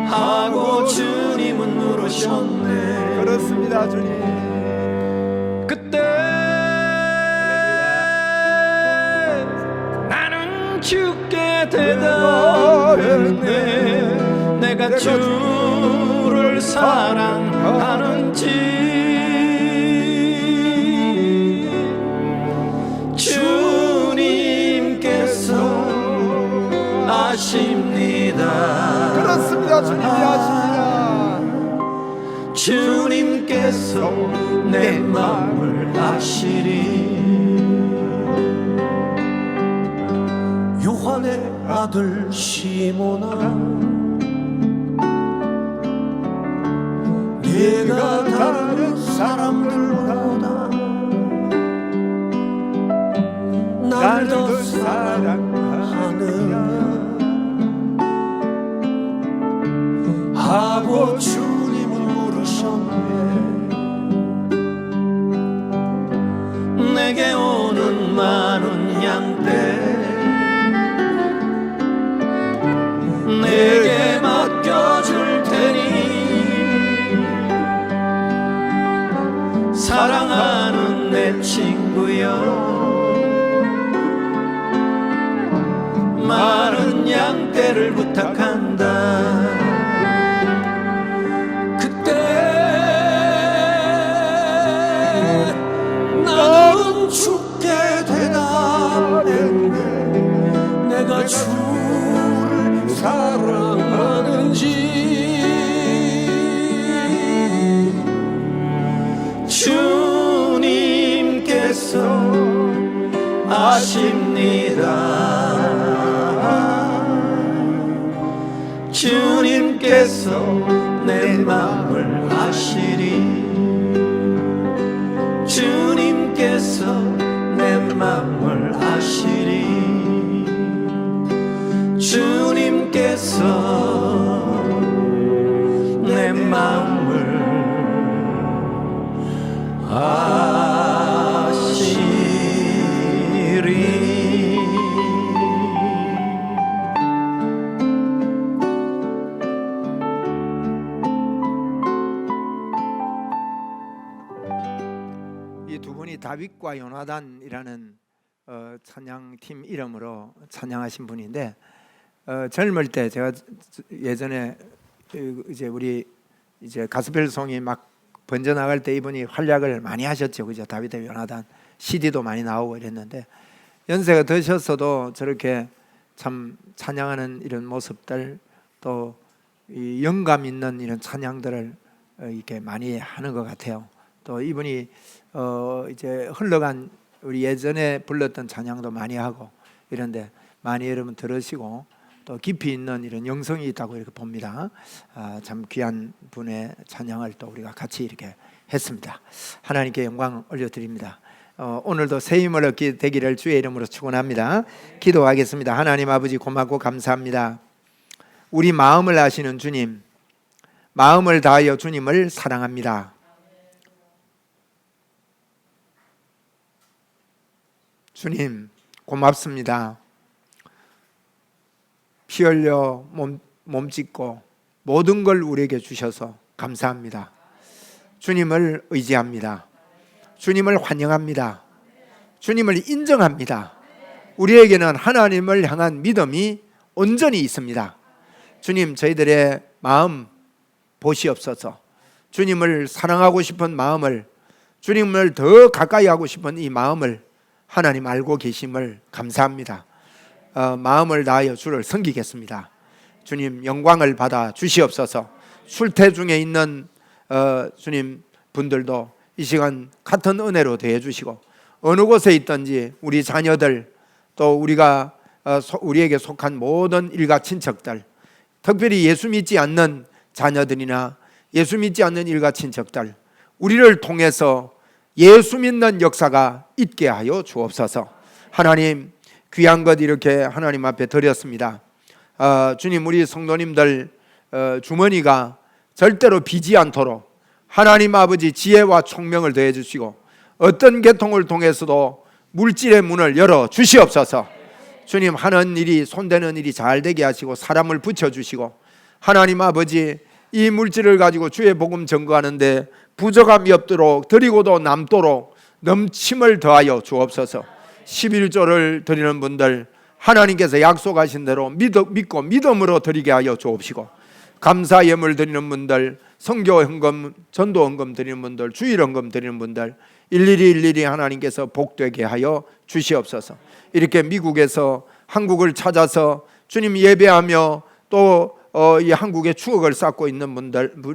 하고 주님은 물으셨네. 그렇습니다, 주님. 그때 나는 주께 대답했네. 내가 주를 사랑하는지 주님께서 아십니다. 그렇습니다, 주님이 아십니다. 주님께서 내 마음을 아시리. 요한의 아들 시몬아, 내가 다른 사람들보다 나를 더 사랑하느냐 하고 주님은 물으셨네. 내게 오는 많은 양떼 내게 맡겨줄 테니 사랑하는 내 친구여, 많은 양떼를 부탁한다. 그때 나는 주께 대답했네. 내가 주를 사랑하는지 주님께서 아십니다. 주님께서 내 마음을 아시리. 주님께서 내 마음을 아시리. 주님께서 내 마음을 아시리. 이 두 분이 다윗과 요나단이라는 찬양팀 이름으로 찬양하신 분인데, 젊을 때 제가 예전에 이제 우리 이제 가스펠송이 막 번져 나갈 때 이분이 활약을 많이 하셨죠, 그죠? 다윗과 요나단 CD도 많이 나오고 이랬는데, 연세가 드셨어도 저렇게 참 찬양하는 이런 모습들, 또 이 영감 있는 이런 찬양들을 이렇게 많이 하는 것 같아요. 또 이분이 이제 흘러간 우리 예전에 불렀던 찬양도 많이 하고 이런데 많이 여러분 들으시고 또 깊이 있는 이런 영성이 있다고 이렇게 봅니다. 참 귀한 분의 찬양을 또 우리가 같이 이렇게 했습니다. 하나님께 영광 올려드립니다. 오늘도 새 힘을 얻게 되기를 주의 이름으로 축원합니다. 기도하겠습니다. 하나님 아버지 고맙고 감사합니다. 우리 마음을 아시는 주님, 마음을 다하여 주님을 사랑합니다. 주님 고맙습니다. 피 흘려 몸 찢고 모든 걸 우리에게 주셔서 감사합니다. 주님을 의지합니다. 주님을 환영합니다. 주님을 인정합니다. 우리에게는 하나님을 향한 믿음이 온전히 있습니다. 주님, 저희들의 마음 보시옵소서. 주님을 사랑하고 싶은 마음을, 주님을 더 가까이 하고 싶은 이 마음을 하나님 알고 계심을 감사합니다. 마음을 다하여 주를 섬기겠습니다. 주님 영광을 받아 주시옵소서. 출퇴 중에 있는 주님 분들도 이 시간 같은 은혜로 대해 주시고, 어느 곳에 있든지 우리 자녀들 또 우리가 우리에게 속한 모든 일가 친척들, 특별히 예수 믿지 않는 자녀들이나 예수 믿지 않는 일가 친척들, 우리를 통해서 예수 믿는 역사가 있게 하여 주옵소서. 하나님, 귀한 것 이렇게 하나님 앞에 드렸습니다. 주님, 우리 성도님들 주머니가 절대로 비지 않도록 하나님 아버지 지혜와 총명을 더해 주시고 어떤 계통을 통해서도 물질의 문을 열어 주시옵소서. 주님, 하는 일이 손대는 일이 잘 되게 하시고 사람을 붙여주시고 하나님 아버지 이 물질을 가지고 주의 복음 전거하는데 부족함이 없도록 드리고도 남도록 넘침을 더하여 주옵소서. 11조를 드리는 분들 하나님께서 약속하신 대로 믿고 믿음으로 드리게 하여 주옵시고, 감사 예물 드리는 분들, 성교 헌금, 전도 헌금 드리는 분들, 주일 헌금 드리는 분들 일일이 하나님께서 복되게 하여 주시옵소서. 이렇게 미국에서 한국을 찾아서 주님 예배하며 또 이 한국의 추억을 쌓고 있는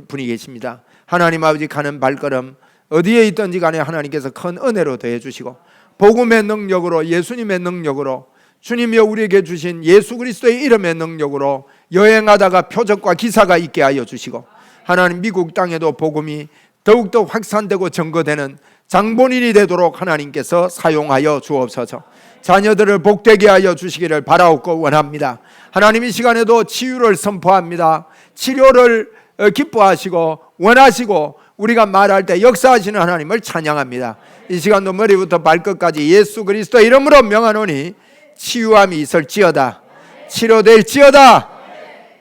분이 계십니다. 하나님 아버지, 가는 발걸음 어디에 있든지 간에 하나님께서 큰 은혜로 더해 주시고 복음의 능력으로, 예수님의 능력으로, 주님이여 우리에게 주신 예수 그리스도의 이름의 능력으로 여행하다가 표적과 기사가 있게 하여 주시고, 하나님 미국 땅에도 복음이 더욱더 확산되고 증거되는 장본인이 되도록 하나님께서 사용하여 주옵소서. 자녀들을 복되게 하여 주시기를 바라옵고 원합니다. 하나님, 이 시간에도 치유를 선포합니다. 치료를 기뻐하시고 원하시고 우리가 말할 때 역사하시는 하나님을 찬양합니다. 이 시간도 머리부터 발끝까지 예수 그리스도의 이름으로 명하노니 치유함이 있을지어다, 치료될지어다,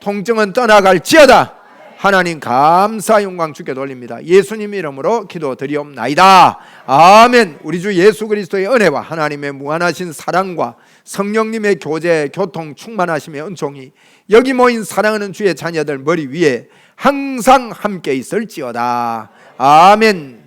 통증은 떠나갈지어다. 하나님 감사 영광 주께 돌립니다. 예수님 이름으로 기도드리옵나이다. 아멘. 우리 주 예수 그리스도의 은혜와 하나님의 무한하신 사랑과 성령님의 교제, 교통, 충만하심의 은총이 여기 모인 사랑하는 주의 자녀들 머리 위에 항상 함께 있을지어다. 아멘.